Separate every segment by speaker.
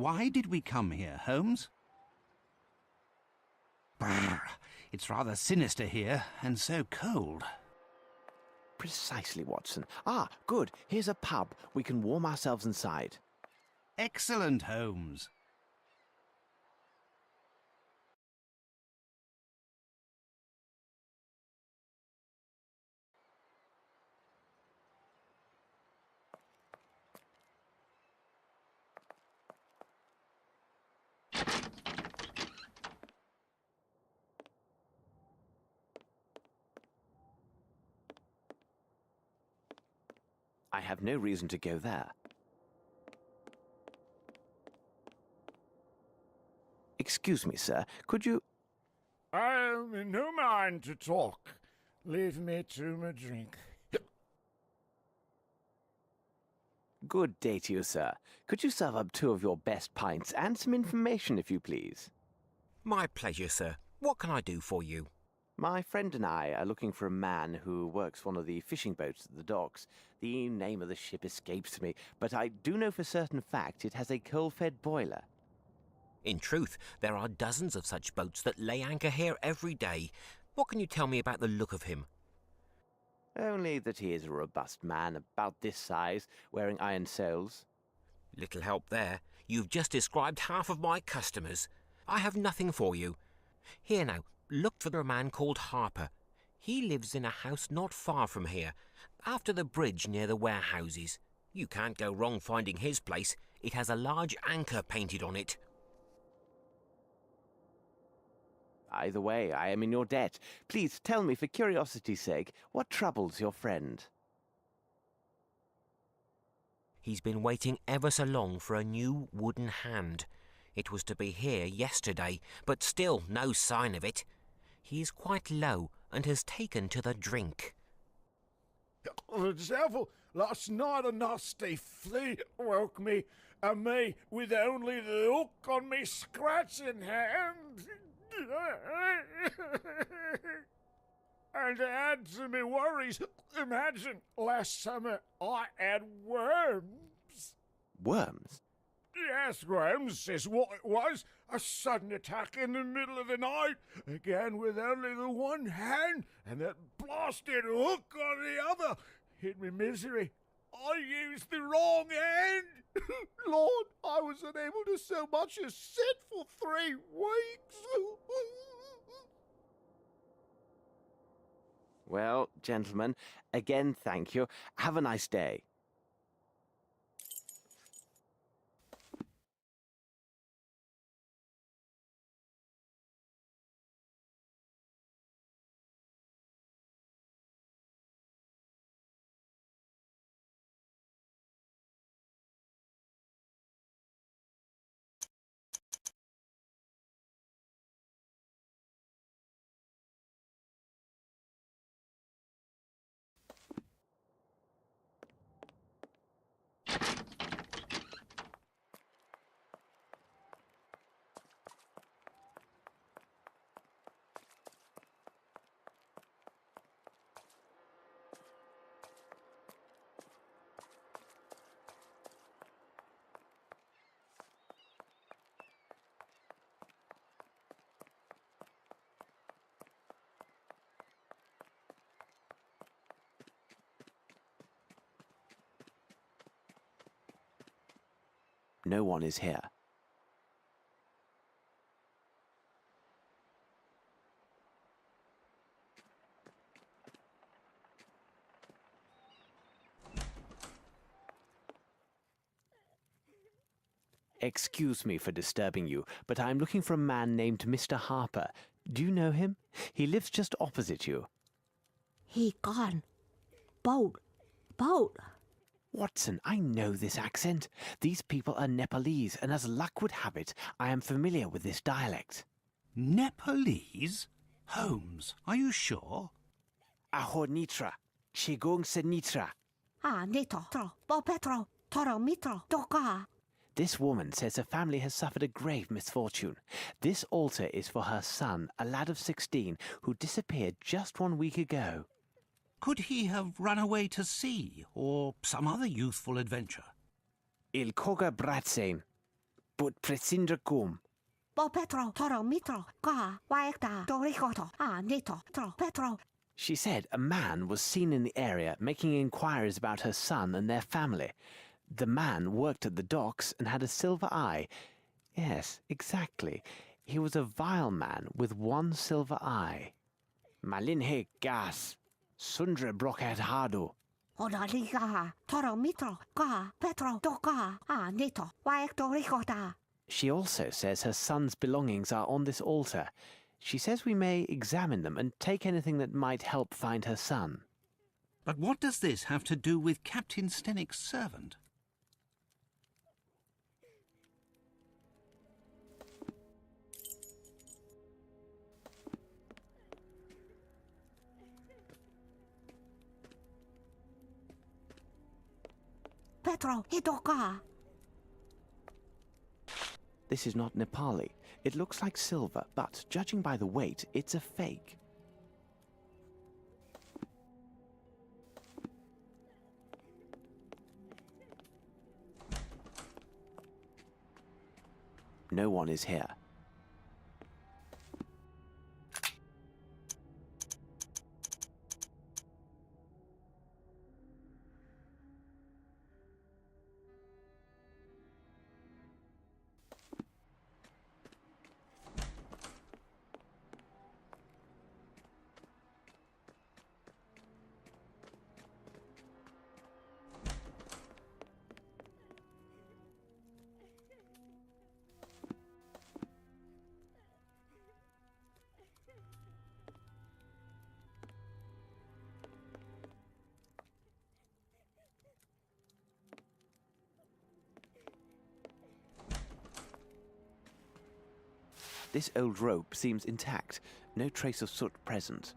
Speaker 1: Why did we come here, Holmes? Brr, it's rather sinister here, and so cold.
Speaker 2: Precisely, Watson. Ah, good. Here's a pub. We can warm ourselves inside.
Speaker 1: Excellent, Holmes.
Speaker 2: I have no reason to go there. Excuse me, sir. Could you...
Speaker 3: I'm in no mind to talk. Leave me to my drink.
Speaker 2: Good day to you, sir. Could you serve up 2 of your best pints and some information, if you please?
Speaker 4: My pleasure, sir. What can I do for you?
Speaker 2: My friend and I are looking for a man who works one of the fishing boats at the docks. The name of the ship escapes me, but I do know for certain fact it has a coal-fed boiler.
Speaker 4: In truth, there are dozens of such boats that lay anchor here every day. What can you tell me about the look of him?
Speaker 2: Only that he is a robust man, about this size, wearing iron soles.
Speaker 4: Little help there. You've just described half of my customers. I have nothing for you. Here now, look for a man called Harper. He lives in a house not far from here, after the bridge near the warehouses. You can't go wrong finding his place. It has a large anchor painted on it.
Speaker 2: Either way, I am in your debt. Please tell me, for curiosity's sake, what troubles your friend?
Speaker 4: He's been waiting ever so long for a new wooden hand. It was to be here yesterday, but still no sign of it. He is quite low and has taken to the drink.
Speaker 3: The devil! Last night a nasty flea woke me, and me with only the hook on me scratching hand. And to add to me worries, imagine last summer I had worms.
Speaker 2: Worms?
Speaker 3: Yes, Grams is what it was. A sudden attack in the middle of the night, again with only the one hand, and that blasted hook on the other. Hit me misery. I used the wrong hand. Lord, I was unable to so much as sit for 3 weeks.
Speaker 2: Well, gentlemen, again thank you. Have a nice day. No one is here. Excuse me for disturbing you, but I'm looking for a man named Mr. Harper. Do you know him? He lives just opposite you.
Speaker 5: He gone. Boat.
Speaker 2: Watson, I know this accent. These people are Nepalese, and as luck would have it, I am familiar with this dialect.
Speaker 1: Nepalese? Holmes, are you sure?
Speaker 2: Aho Nitra. Shigong se Nitra.
Speaker 5: Nitro, Bo Petro, Toro Mitro, Doka.
Speaker 2: This woman says her family has suffered a grave misfortune. This altar is for her son, a lad of 16, who disappeared just 1 week ago.
Speaker 1: Could he have run away to sea, or some other youthful adventure?
Speaker 2: Il koga bratsen. but presindrakum.
Speaker 5: Bo Petro, toro mitro, ka, waekta, dorikoto, nito, tro, Petro.
Speaker 2: She said a man was seen in the area making inquiries about her son and their family. The man worked at the docks and had a silver eye. Yes, exactly. He was a vile man with one silver eye. Malinhe gas, sundre broket hado.
Speaker 5: Odaliga, toro mitro, ka, Petro, doka, nito, waekto rikota.
Speaker 2: She also says her son's belongings are on this altar. She says we may examine them and take anything that might help find her son.
Speaker 1: But what does this have to do with Captain Stennick's servant?
Speaker 5: Petro, hidoka.
Speaker 2: This is not Nepali. It looks like silver, but judging by the weight, it's a fake. No one is here. This old rope seems intact. No trace of soot present.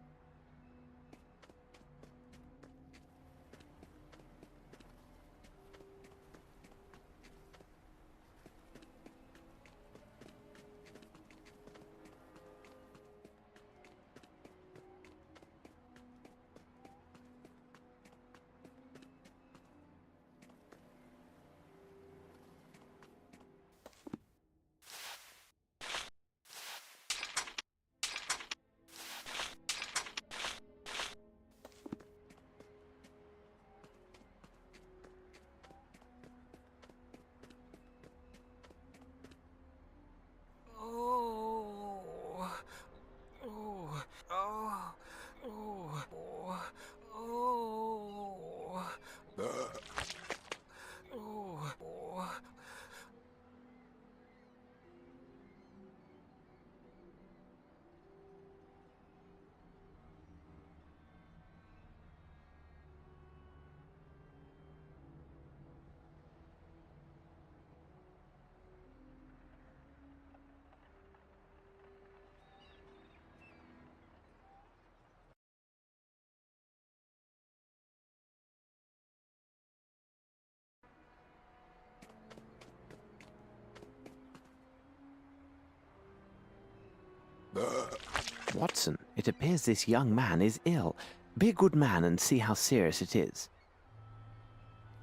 Speaker 2: Watson, it appears this young man is ill. Be a good man and see how serious it is.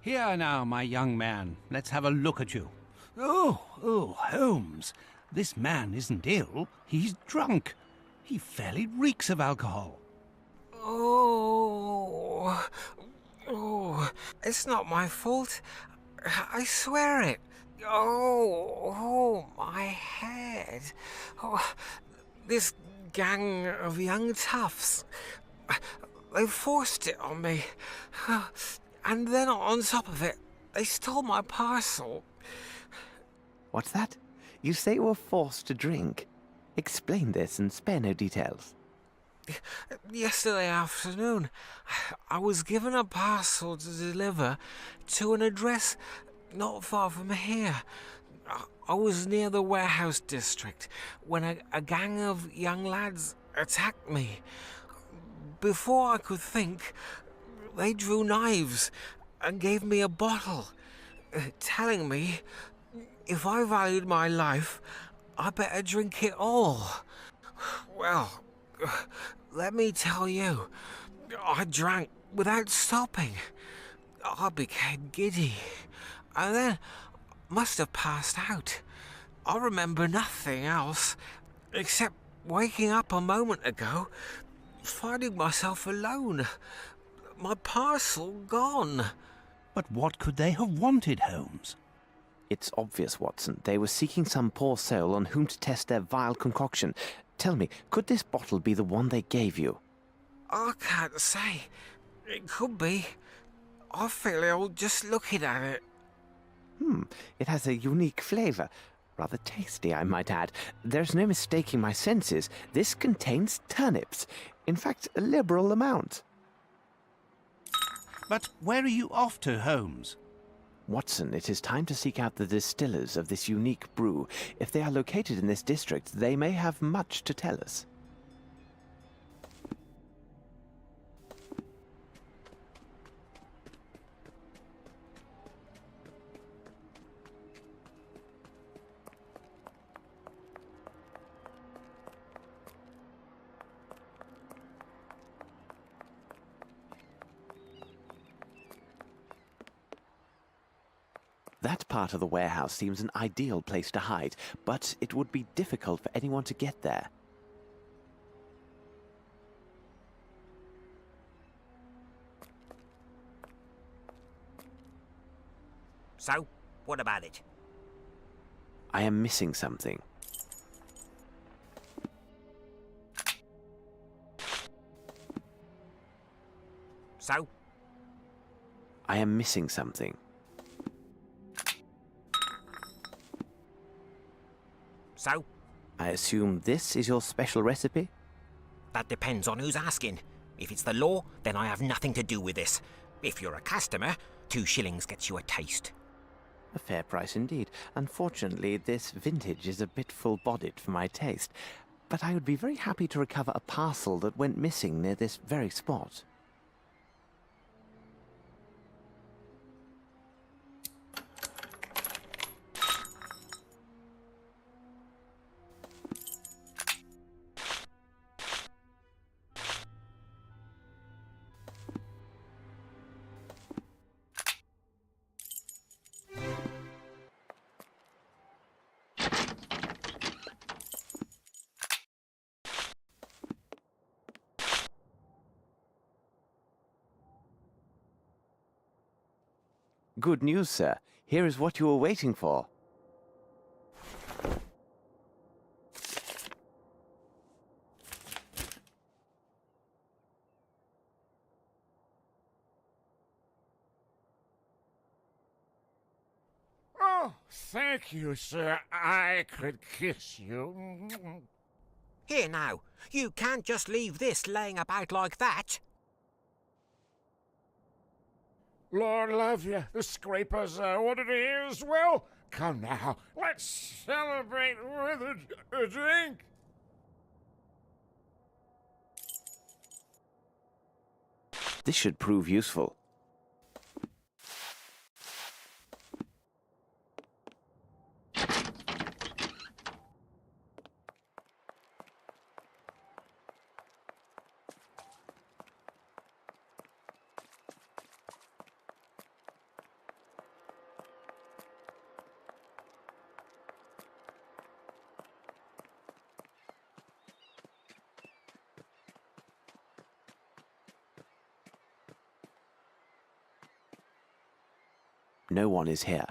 Speaker 1: Here now, my young man. Let's have a look at you. Oh, Holmes. This man isn't ill. He's drunk. He fairly reeks of alcohol.
Speaker 4: Oh, it's not my fault. I swear it. Oh, my head. Oh, this gang of young toughs. They forced it on me. And then on top of it, they stole my parcel.
Speaker 2: What's that? You say you were forced to drink. Explain this and spare no details.
Speaker 4: Yesterday afternoon, I was given a parcel to deliver to an address not far from here. I was near the warehouse district when a gang of young lads attacked me. Before I could think, they drew knives and gave me a bottle, telling me if I valued my life, I better drink it all. Well, let me tell you, I drank without stopping. I became giddy, and then must have passed out. I remember nothing else, except waking up a moment ago, finding myself alone. My parcel gone.
Speaker 1: But what could they have wanted, Holmes?
Speaker 2: It's obvious, Watson. They were seeking some poor soul on whom to test their vile concoction. Tell me, could this bottle be the one they gave you?
Speaker 4: I can't say. It could be. I feel ill just looking at it.
Speaker 2: It has a unique flavor. Rather tasty, I might add. There's no mistaking my senses. This contains turnips. In fact, a liberal amount.
Speaker 1: But where are you off to, Holmes?
Speaker 2: Watson, it is time to seek out the distillers of this unique brew. If they are located in this district, they may have much to tell us. That part of the warehouse seems an ideal place to hide, but it would be difficult for anyone to get there.
Speaker 4: So, what about it?
Speaker 2: I am missing something.
Speaker 4: So,
Speaker 2: I am missing something.
Speaker 4: so,
Speaker 2: I assume this is your special recipe?
Speaker 4: that depends on who's asking. If it's the law, then I have nothing to do with this. If you're a customer, 2 shillings gets you a taste.
Speaker 2: A fair price indeed. Unfortunately, this vintage is a bit full-bodied for my taste. But I would be very happy to recover a parcel that went missing near this very spot. Good news, sir. Here is what you were waiting for.
Speaker 3: Oh, thank you, sir. I could kiss you.
Speaker 4: Here now, you can't just leave this laying about like that.
Speaker 3: Lord love you, the scrapers ordered it here as well. Come now, let's celebrate with a drink.
Speaker 2: This should prove useful. No one is here.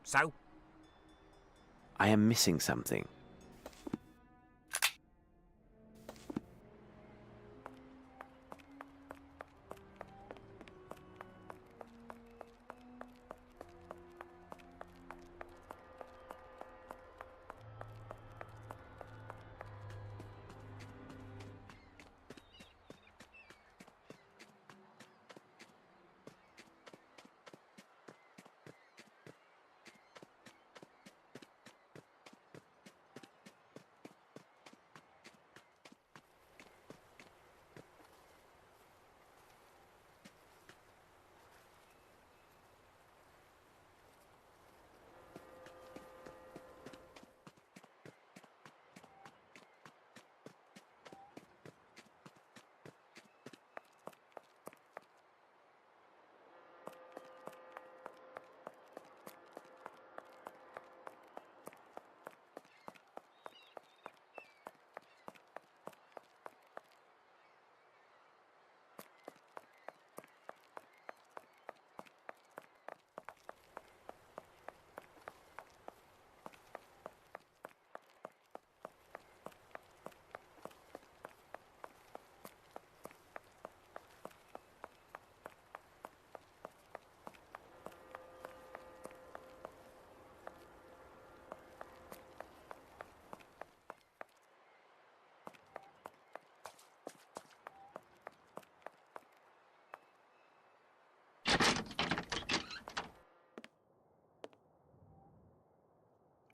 Speaker 4: So?
Speaker 2: I am missing something.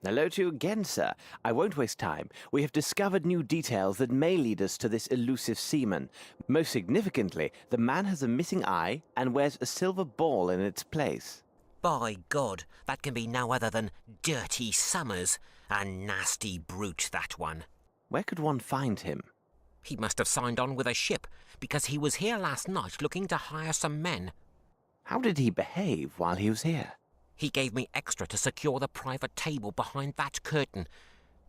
Speaker 2: Hello to you again, sir. I won't waste time. We have discovered new details that may lead us to this elusive seaman. Most significantly, the man has a missing eye and wears a silver ball in its place.
Speaker 4: By God, that can be no other than Dirty Summers. A nasty brute, that one.
Speaker 2: Where could one find him?
Speaker 4: He must have signed on with a ship, because he was here last night looking to hire some men.
Speaker 2: How did he behave while he was here?
Speaker 4: He gave me extra to secure the private table behind that curtain.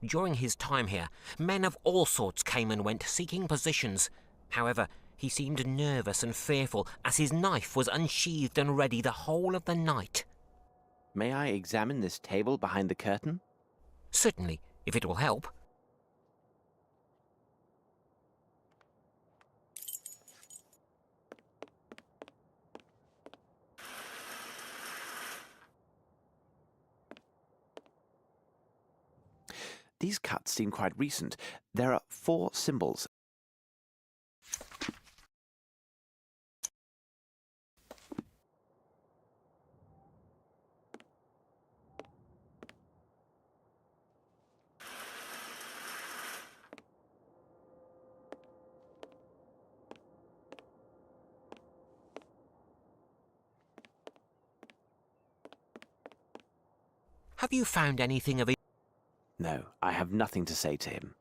Speaker 4: During his time here, men of all sorts came and went seeking positions. However, he seemed nervous and fearful as his knife was unsheathed and ready the whole of the night.
Speaker 2: May I examine this table behind the curtain?
Speaker 4: Certainly, if it will help.
Speaker 2: These cuts seem quite recent. There are 4 symbols.
Speaker 4: Have you found anything of it?
Speaker 2: No, I have nothing to say to him.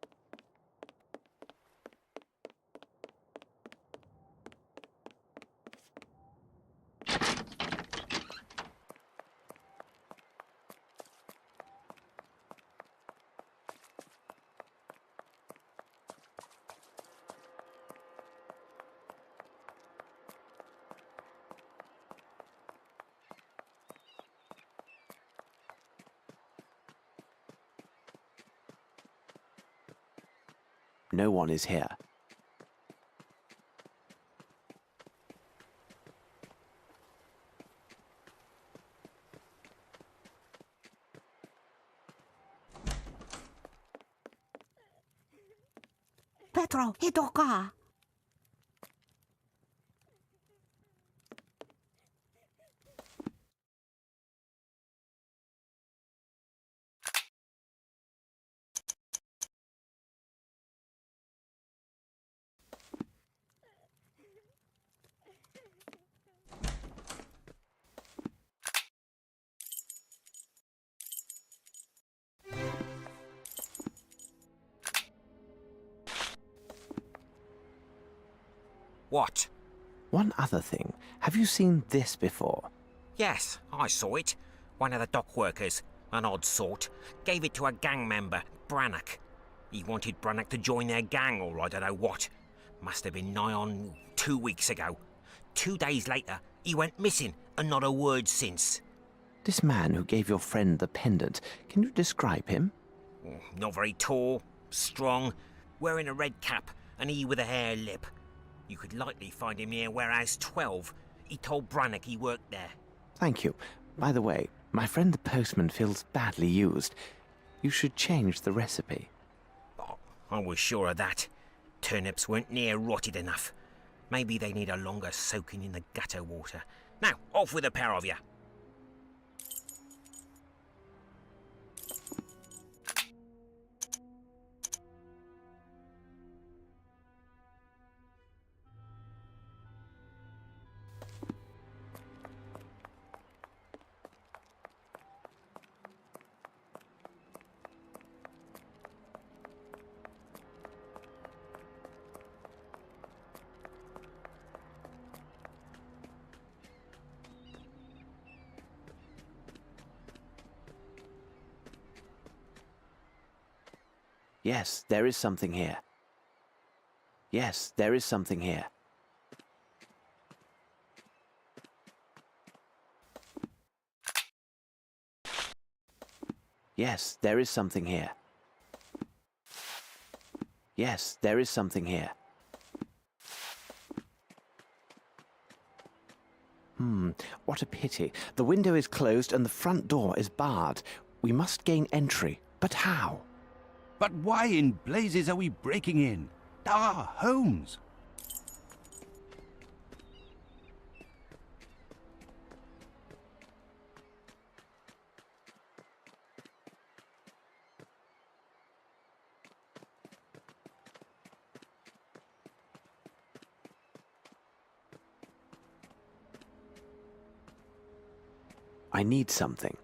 Speaker 2: No one is here.
Speaker 5: Petro, Hidoka.
Speaker 4: What?
Speaker 2: One other thing. Have you seen this before?
Speaker 4: Yes, I saw it. One of the dock workers, an odd sort, gave it to a gang member, Brannock. He wanted Brannock to join their gang or I don't know what. Must have been nigh on 2 weeks ago. 2 days later, he went missing and not a word since.
Speaker 2: This man who gave your friend the pendant, can you describe him?
Speaker 4: Not very tall, strong, wearing a red cap, and he with a hare lip. You could likely find him near Warehouse 12. He told Brannock he worked there.
Speaker 2: Thank you. By the way, my friend the postman feels badly used. You should change the recipe.
Speaker 4: Oh, I was sure of that. Turnips weren't near rotted enough. Maybe they need a longer soaking in the gutter water. Now, off with a pair of you.
Speaker 2: Yes, there is something here. Yes, there is something here. Yes, there is something here. Yes, there is something here. What a pity. The window is closed and the front door is barred. We must gain entry. But how?
Speaker 1: But why in blazes are we breaking in? Ah, Holmes!
Speaker 2: I need something.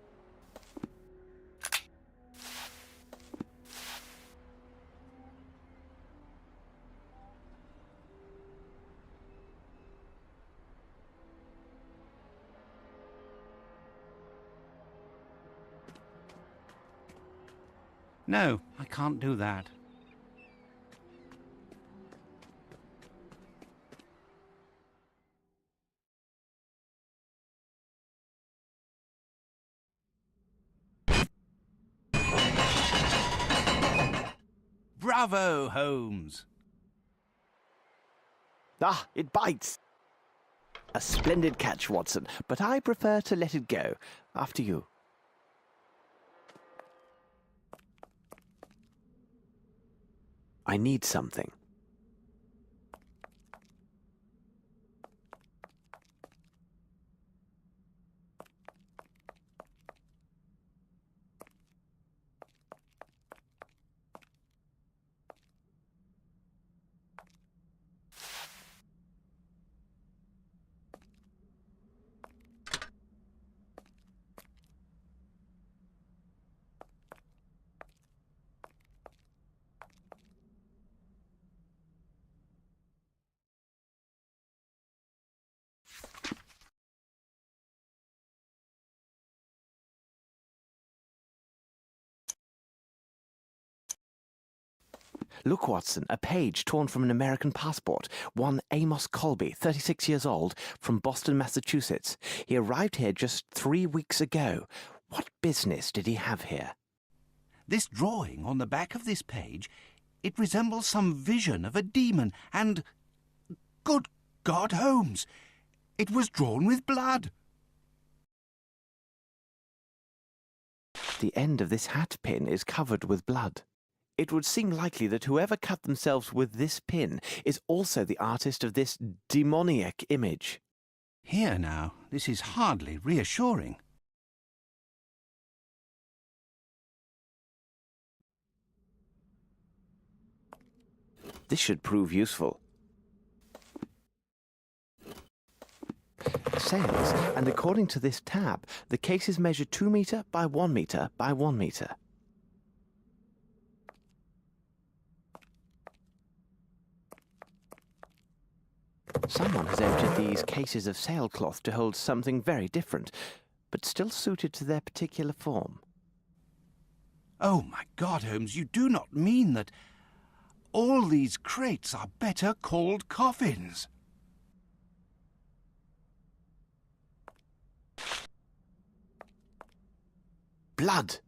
Speaker 1: No, I can't do that. Bravo, Holmes!
Speaker 2: Ah, it bites! A splendid catch, Watson, but I prefer to let it go. After you. I need something. Look, Watson, a page torn from an American passport. One Amos Colby, 36 years old, from Boston, Massachusetts. He arrived here just 3 weeks ago. What business did he have here?
Speaker 1: This drawing on the back of this page, it resembles some vision of a demon, and... Good God, Holmes! It was drawn with blood!
Speaker 2: The end of this hat pin is covered with blood. It would seem likely that whoever cut themselves with this pin is also the artist of this demoniac image.
Speaker 1: Here now, this is hardly reassuring.
Speaker 2: This should prove useful. Sails, and according to this tab, the cases measure 2 meter by 1 meter by 1 meter. Someone has emptied these cases of sailcloth to hold something very different, but still suited to their particular form.
Speaker 1: Oh, my God, Holmes, you do not mean that all these crates are better called coffins?
Speaker 2: Blood!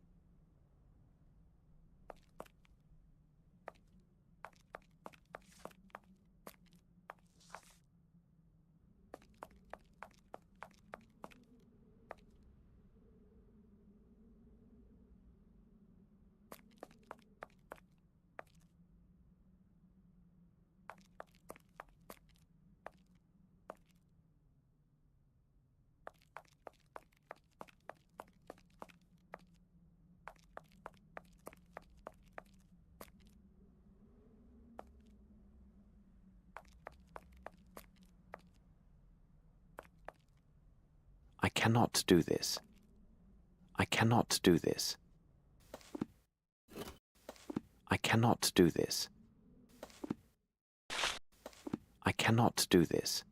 Speaker 2: I cannot do this. I cannot do this. I cannot do this. I cannot do this.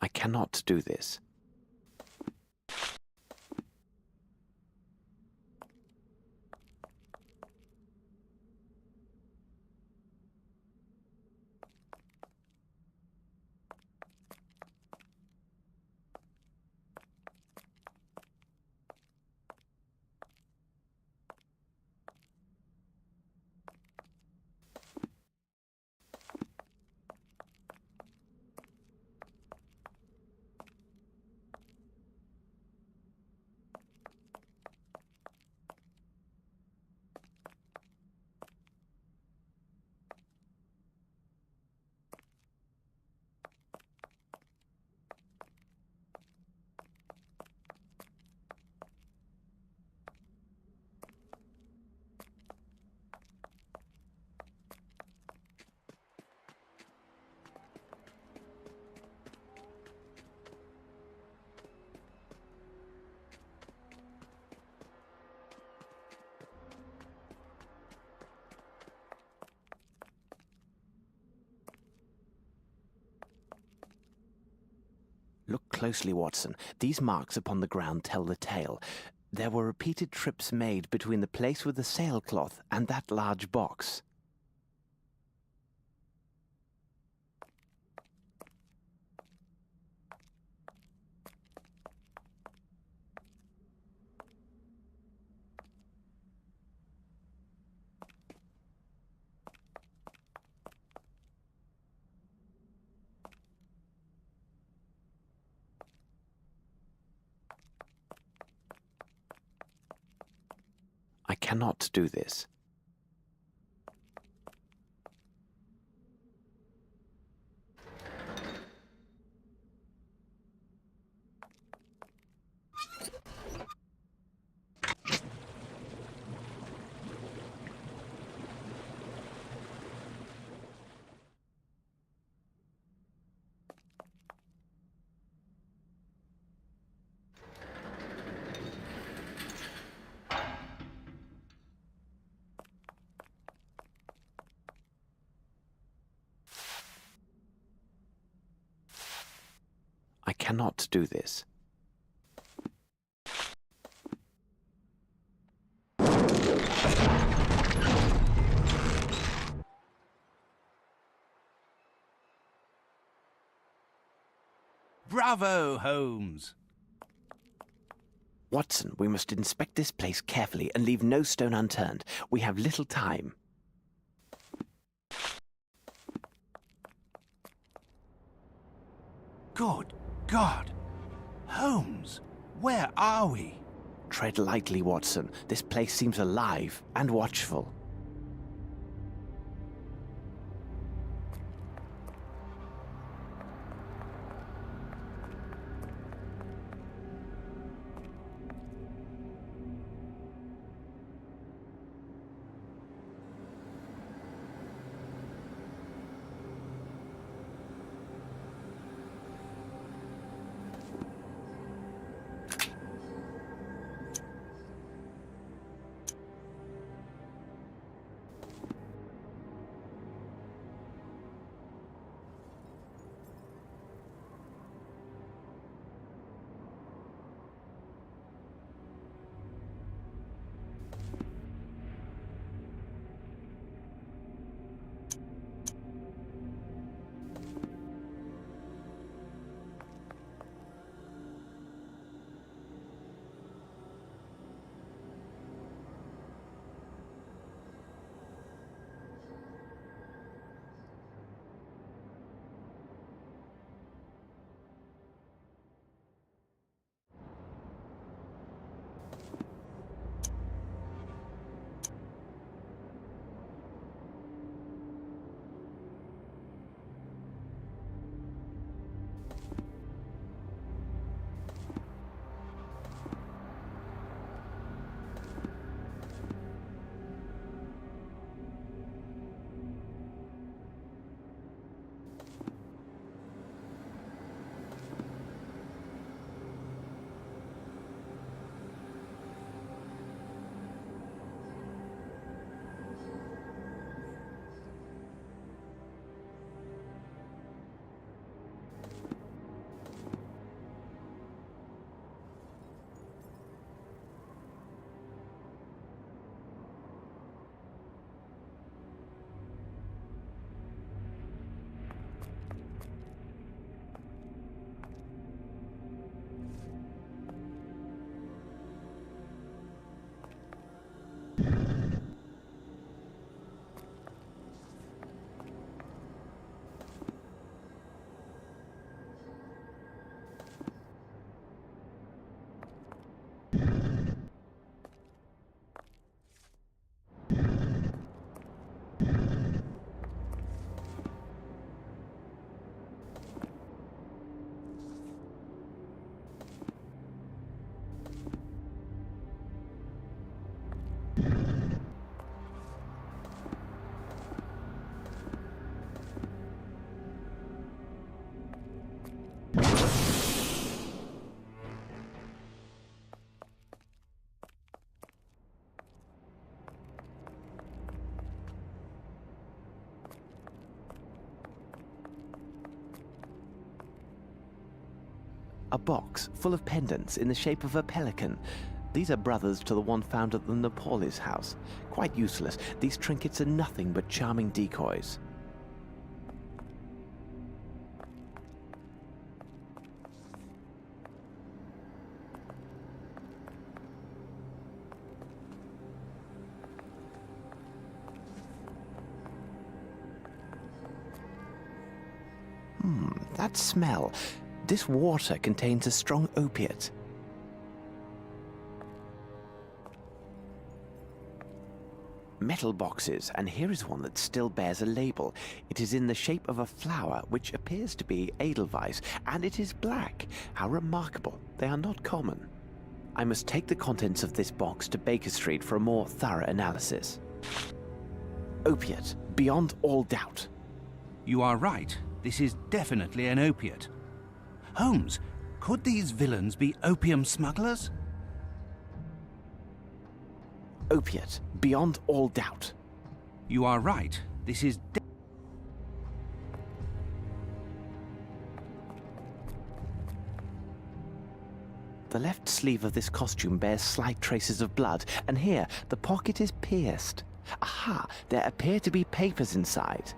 Speaker 2: I cannot do this. Look closely, Watson. These marks upon the ground tell the tale. There were repeated trips made between the place with the sailcloth and that large box. I cannot do this. I cannot do this.
Speaker 1: Bravo, Holmes!
Speaker 2: Watson, we must inspect this place carefully and leave no stone unturned. We have little time.
Speaker 1: Good God! Holmes, where are we?
Speaker 2: Tread lightly, Watson. This place seems alive and watchful. A box full of pendants in the shape of a pelican. These are brothers to the one found at the Napolis house. Quite useless. These trinkets are nothing but charming decoys. That smell. This water contains a strong opiate. Metal boxes, and here is one that still bears a label. It is in the shape of a flower, which appears to be Edelweiss, and it is black. How remarkable. They are not common. I must take the contents of this box to Baker Street for a more thorough analysis. Opiate, beyond all doubt.
Speaker 1: You are right. This is definitely an opiate. Holmes, could these villains be opium smugglers?
Speaker 2: Opiate, beyond all doubt.
Speaker 1: You are right. This is
Speaker 2: The left sleeve of this costume bears slight traces of blood, and here the pocket is pierced. Aha, there appear to be papers inside.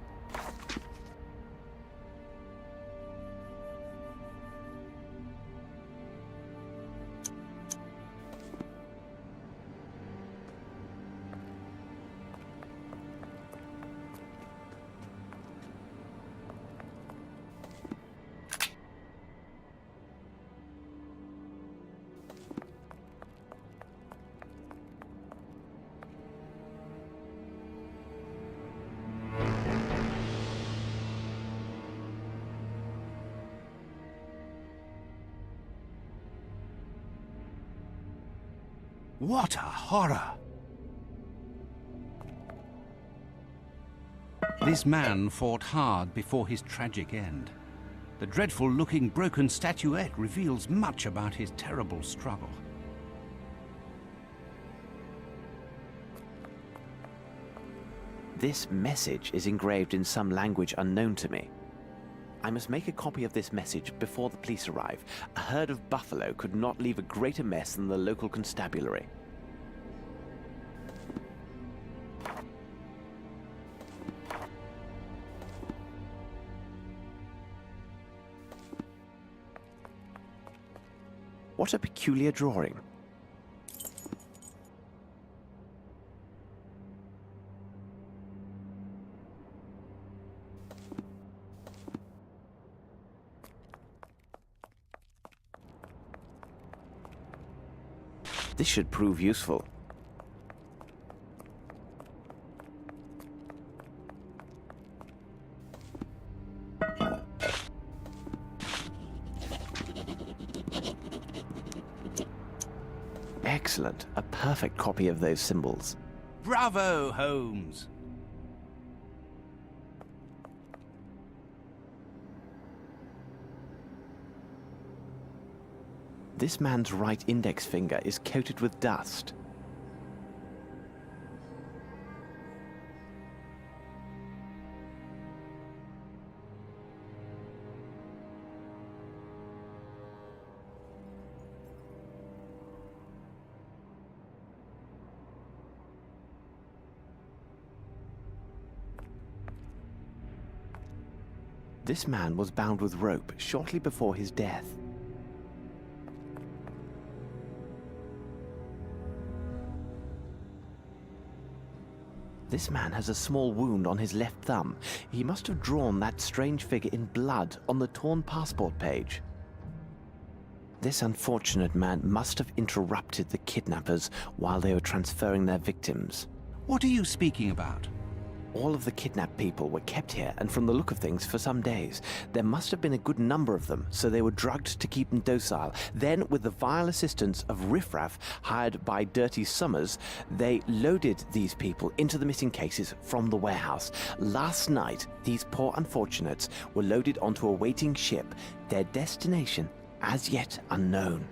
Speaker 1: What a horror! This man fought hard before his tragic end. The dreadful-looking broken statuette reveals much about his terrible struggle.
Speaker 2: This message is engraved in some language unknown to me. I must make a copy of this message before the police arrive. A herd of buffalo could not leave a greater mess than the local constabulary. What a peculiar drawing. This should prove useful. Excellent. A perfect copy of those symbols.
Speaker 1: Bravo, Holmes!
Speaker 2: This man's right index finger is coated with dust. This man was bound with rope shortly before his death. This man has a small wound on his left thumb. He must have drawn that strange figure in blood on the torn passport page. This unfortunate man must have interrupted the kidnappers while they were transferring their victims.
Speaker 1: What are you speaking about?
Speaker 2: All of the kidnapped people were kept here, and from the look of things, for some days. There must have been a good number of them, so they were drugged to keep them docile. Then, with the vile assistance of riffraff hired by Dirty Summers, they loaded these people into the missing cases from the warehouse. Last night, these poor unfortunates were loaded onto a waiting ship, their destination as yet unknown.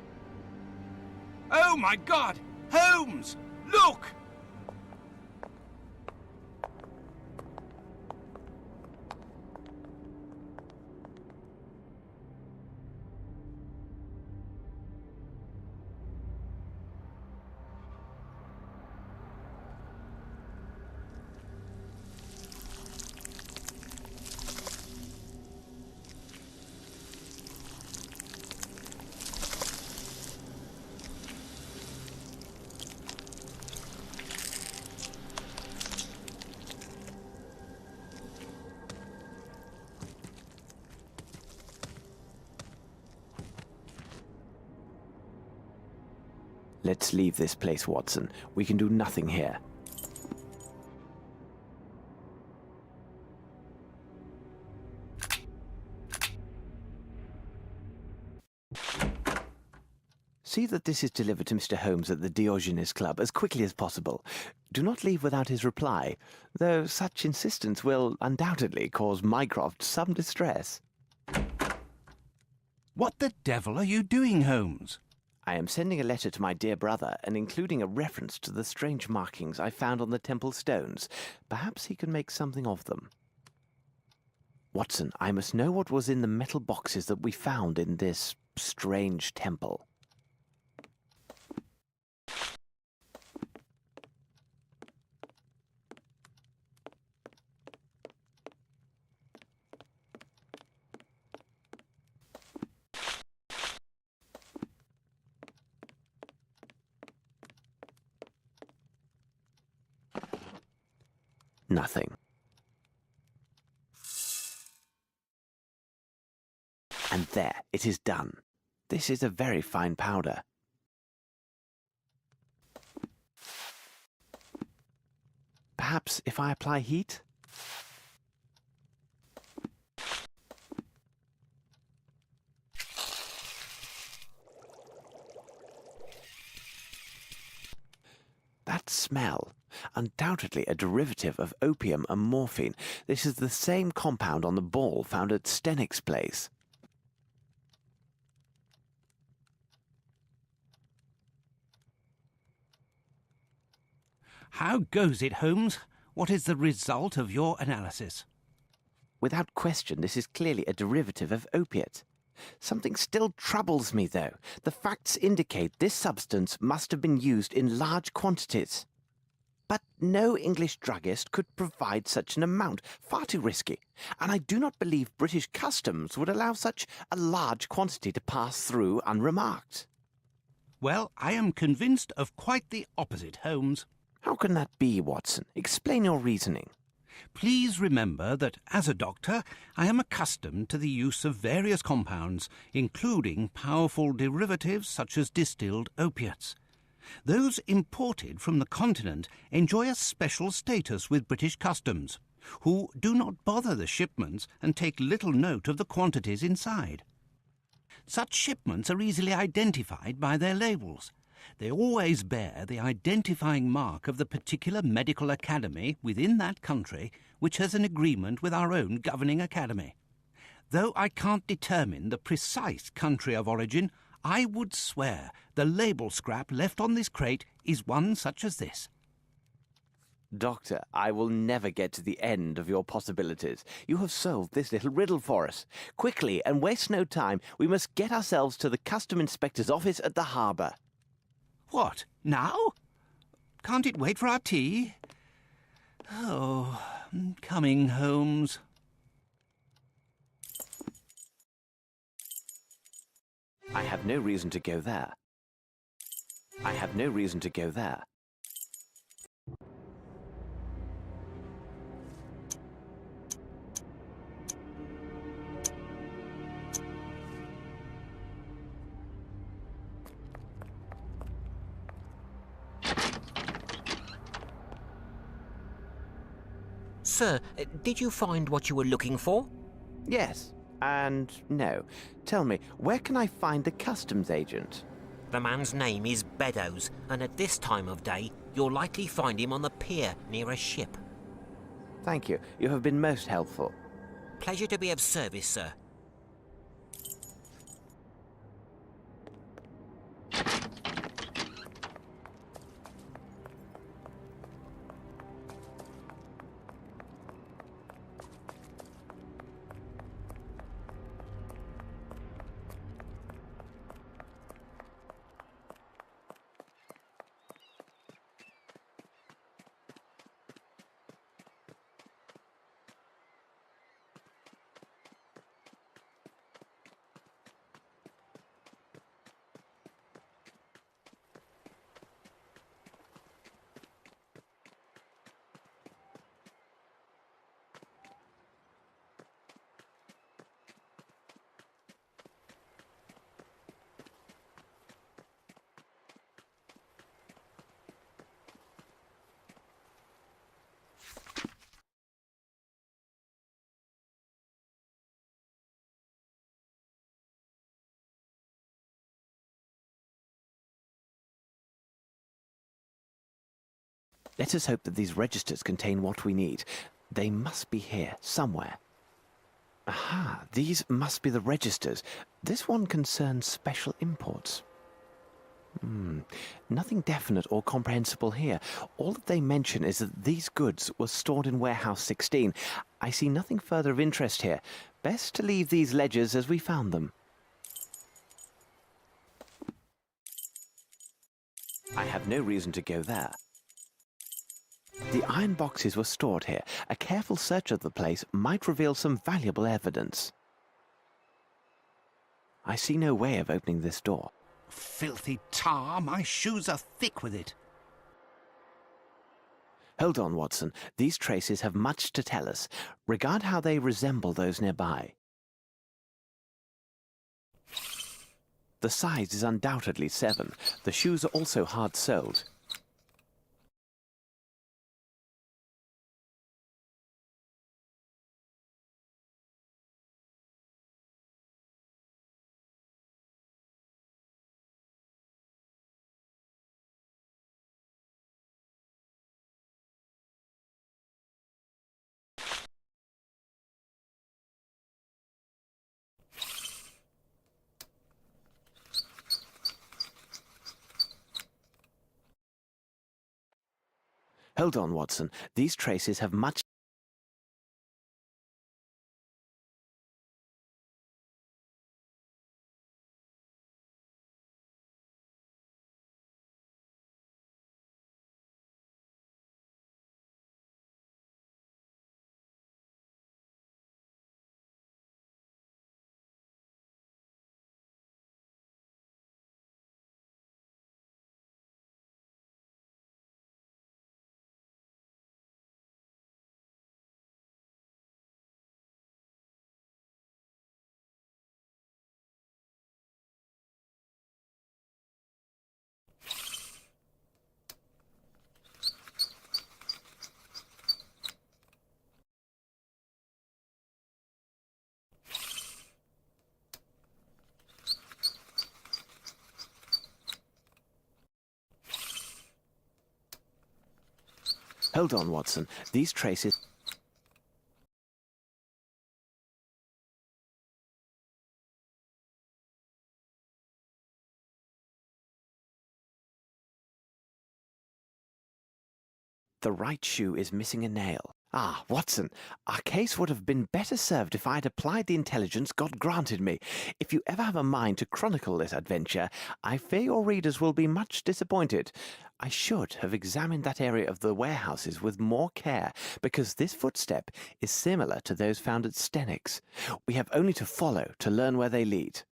Speaker 1: Oh my God! Holmes! Look!
Speaker 2: Let's leave this place, Watson. We can do nothing here. See that this is delivered to Mr. Holmes at the Diogenes Club as quickly as possible. Do not leave without his reply, though such insistence will undoubtedly cause Mycroft some distress.
Speaker 1: What the devil are you doing, Holmes?
Speaker 2: I am sending a letter to my dear brother and including a reference to the strange markings I found on the temple stones. Perhaps he can make something of them. Watson, I must know what was in the metal boxes that we found in this strange temple. Nothing. And there, it is done. This is a very fine powder. Perhaps if I apply heat? That smell. Undoubtedly a derivative of opium and morphine. This is the same compound on the ball found at Stennick's place.
Speaker 1: How goes it, Holmes? What is the result of your analysis?
Speaker 2: Without question, this is clearly a derivative of opiate. Something still troubles me, though. The facts indicate this substance must have been used in large quantities. But no English druggist could provide such an amount. Far too risky. And I do not believe British customs would allow such a large quantity to pass through unremarked.
Speaker 1: Well, I am convinced of quite the opposite, Holmes.
Speaker 2: How can that be, Watson? Explain your reasoning.
Speaker 1: Please remember that, as a doctor, I am accustomed to the use of various compounds, including powerful derivatives such as distilled opiates. Those imported from the continent enjoy a special status with British customs, who do not bother the shipments and take little note of the quantities inside. Such shipments are easily identified by their labels. They always bear the identifying mark of the particular medical academy within that country which has an agreement with our own governing academy. Though I can't determine the precise country of origin, I would swear the label scrap left on this crate is one such as this.
Speaker 2: Doctor, I will never get to the end of your possibilities. You have solved this little riddle for us. Quickly, and waste no time, we must get ourselves to the custom inspector's office at the harbour.
Speaker 1: What, now? Can't it wait for our tea? Oh, coming, Holmes.
Speaker 2: I have no reason to go there. I have no reason to go there.
Speaker 4: Sir, did you find what you were looking for?
Speaker 2: Yes, and no. Tell me, where can I find the customs agent?
Speaker 4: The man's name is Beddoes, and at this time of day, you'll likely find him on the pier near a ship.
Speaker 2: Thank you. You have been most helpful.
Speaker 4: Pleasure to be of service, sir.
Speaker 2: Let us hope that these registers contain what we need. They must be here, somewhere. Aha, these must be the registers. This one concerns special imports. Nothing definite or comprehensible here. All that they mention is that these goods were stored in warehouse 16. I see nothing further of interest here. Best to leave these ledgers as we found them. I have no reason to go there. The iron boxes were stored here. A careful search of the place might reveal some valuable evidence. I see no way of opening this door.
Speaker 1: Filthy tar, my shoes are thick with it.
Speaker 2: Hold on, Watson. These traces have much to tell us. Regard how they resemble those nearby. The size is undoubtedly 7. The shoes are also hard-soled. Hold on, Watson. These traces have much... Hold on, Watson. These traces... The right shoe is missing a nail. Ah, Watson, our case would have been better served if I had applied the intelligence God granted me. If you ever have a mind to chronicle this adventure, I fear your readers will be much disappointed. I should have examined that area of the warehouses with more care, because this footstep is similar to those found at Stenix. We have only to follow to learn where they lead.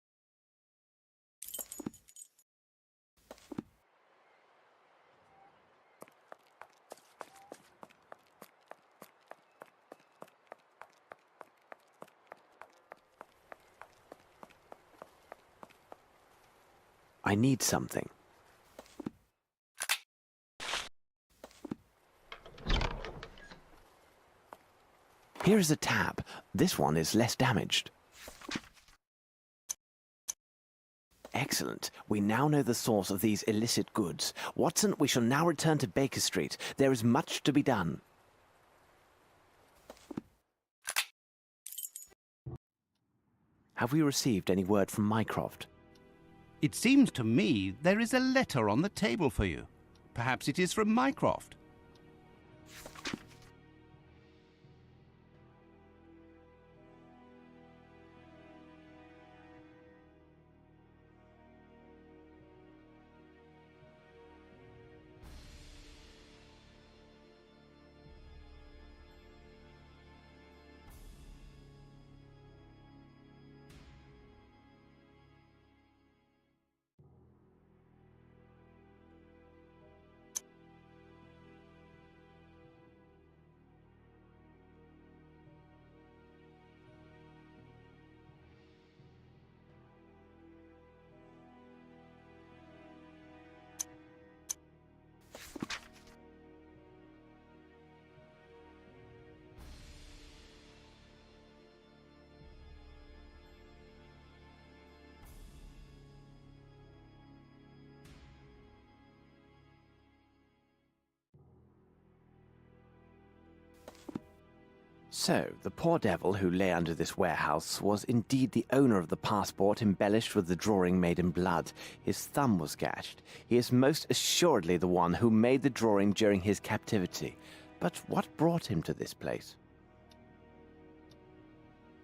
Speaker 2: I need something. Here is a tab. This one is less damaged. Excellent. We now know the source of these illicit goods. Watson, we shall now return to Baker Street. There is much to be done. Have we received any word from Mycroft?
Speaker 1: It seems to me there is a letter on the table for you. Perhaps it is from Mycroft.
Speaker 2: So, the poor devil who lay under this warehouse was indeed the owner of the passport embellished with the drawing made in blood. His thumb was gashed. He is most assuredly the one who made the drawing during his captivity. But what brought him to this place?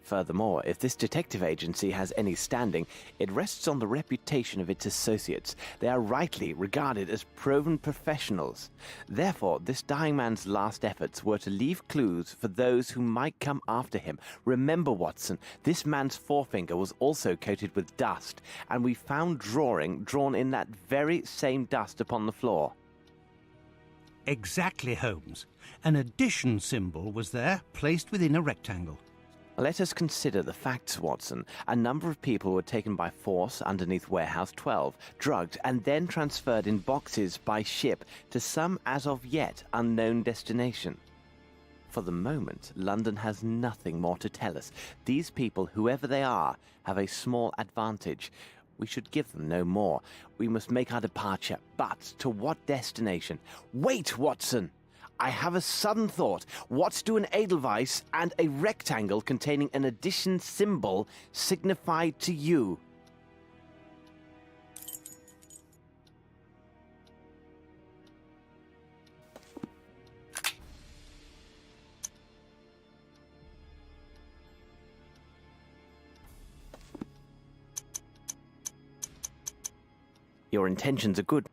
Speaker 2: Furthermore, if this detective agency has any standing, it rests on the reputation of its associates. They are rightly regarded as proven professionals. Therefore, this dying man's last efforts were to leave clues for those who might come after him. Remember, Watson, this man's forefinger was also coated with dust, and we found drawing drawn in that very same dust upon the floor.
Speaker 1: Exactly, Holmes. An addition symbol was there, placed within a rectangle.
Speaker 2: Let us consider the facts, Watson. A number of people were taken by force underneath Warehouse 12, drugged, and then transferred in boxes by ship to some as of yet unknown destination. For the moment, London has nothing more to tell us. These people, whoever they are, have a small advantage. We should give them no more. We must make our departure, but to what destination? Wait, Watson! I have a sudden thought. What do an Edelweiss and a rectangle containing an addition symbol signify to you? Your intentions are good.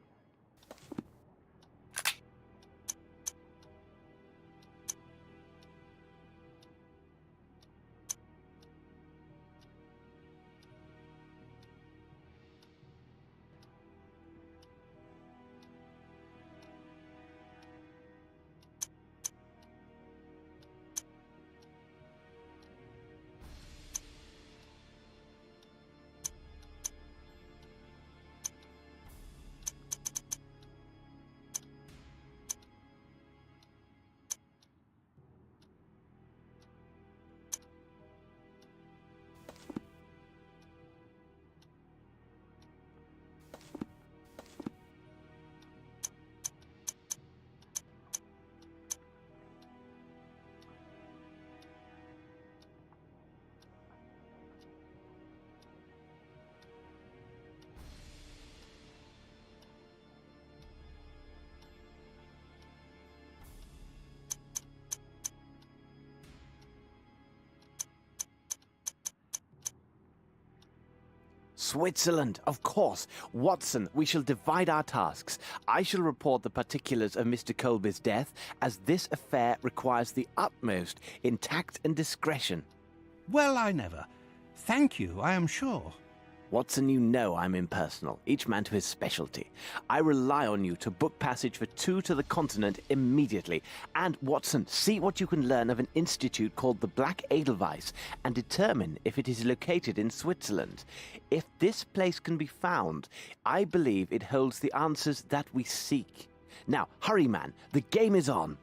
Speaker 2: Switzerland, of course. Watson, we shall divide our tasks. I shall report the particulars of Mr. Colby's death, as this affair requires the utmost in tact and discretion.
Speaker 1: Well, I never. Thank you, I am sure.
Speaker 2: Watson, you know I'm impersonal, each man to his specialty. I rely on you to book passage for 2 to the continent immediately. And, Watson, see what you can learn of an institute called the Black Edelweiss and determine if it is located in Switzerland. If this place can be found, I believe it holds the answers that we seek. Now, hurry, man, the game is on.